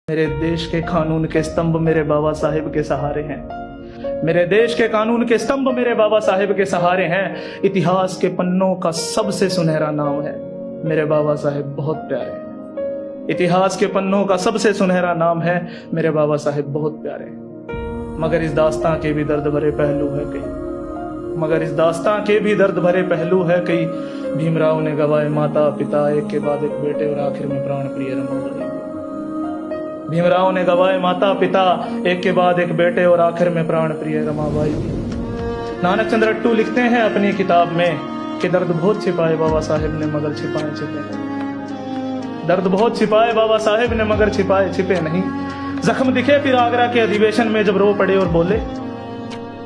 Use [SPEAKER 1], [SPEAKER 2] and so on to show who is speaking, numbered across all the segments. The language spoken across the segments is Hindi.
[SPEAKER 1] मेरे देश के कानून के स्तंभ मेरे बाबा साहेब के सहारे हैं। मेरे देश के कानून के स्तंभ मेरे बाबा साहेब के सहारे हैं। इतिहास के पन्नों का सबसे सुनहरा नाम है मेरे बाबा साहेब बहुत प्यारे। इतिहास के पन्नों का सबसे सुनहरा नाम है मेरे बाबा साहेब बहुत प्यारे। मगर इस दास्तां के भी दर्द भरे पहलू है कई, मगर इस दास्तां के भी दर्द भरे पहलू है कई। भीमराव ने गवाए माता पिता, एक के बाद एक बेटे और आखिर में प्राण प्रिय रमाबाई। भीमराव ने गवाए माता पिता, एक के बाद एक बेटे और आखिर में प्राण प्रिय रमाबाई। नानक चंद्र अट्टू लिखते हैं अपनी किताब में कि दर्द बहुत छिपाए बाबा साहेब ने मगर छिपाए छिपे नहीं। दर्द बहुत छिपाए बाबा साहेब ने मगर छिपाए छिपे नहीं। जख्म दिखे फिर आगरा के अधिवेशन में जब रो पड़े और बोले,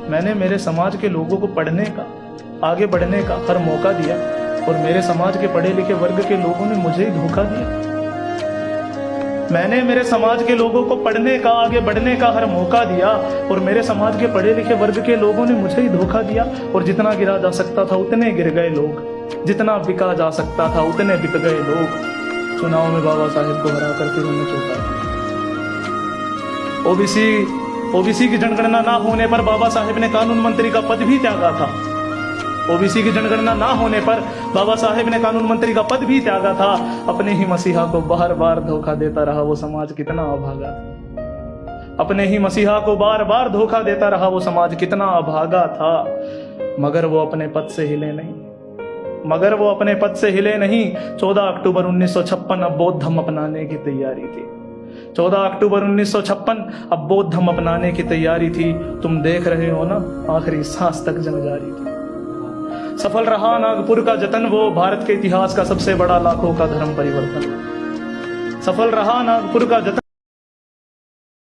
[SPEAKER 1] मैंने मेरे समाज के लोगों को पढ़ने का, आगे बढ़ने का हर मौका दिया और मेरे समाज के पढ़े लिखे वर्ग के लोगों ने मुझे ही धोखा दिया। मैंने मेरे समाज के लोगों को पढ़ने का, आगे बढ़ने का हर मौका दिया और मेरे समाज के पढ़े लिखे वर्ग के लोगों ने मुझे ही धोखा दिया। और जितना गिरा जा सकता था उतने गिर गए लोग, जितना बिका जा सकता था उतने बिक गए लोग। चुनाव में बाबा साहेब को हराकर फिर उन्हें चौंका दिया। ओबीसी की जनगणना ना होने पर बाबा साहेब ने कानून मंत्री का पद भी त्यागा था। ओबीसी की जनगणना ना होने पर बाबा साहेब ने कानून मंत्री का पद भी त्यागा था। अपने ही मसीहा को बार बार धोखा देता रहा वो समाज कितना अभागा था। अपने ही मसीहा को बार बार धोखा देता रहा वो समाज कितना अभागा था। मगर वो अपने पद से हिले नहीं, मगर वो अपने पद से हिले नहीं। 14 अक्टूबर 1956 अब बौद्ध धर्म अपनाने की तैयारी थी। 14 अक्टूबर 1956 अब बौद्ध धर्म अपनाने की तैयारी थी। तुम देख रहे हो ना, आखिरी सांस तक जंग जारी थी। सफल रहा नागपुर का जतन, वो भारत के इतिहास का सबसे बड़ा लाखों का धर्म परिवर्तन। सफल रहा नागपुर का जतन।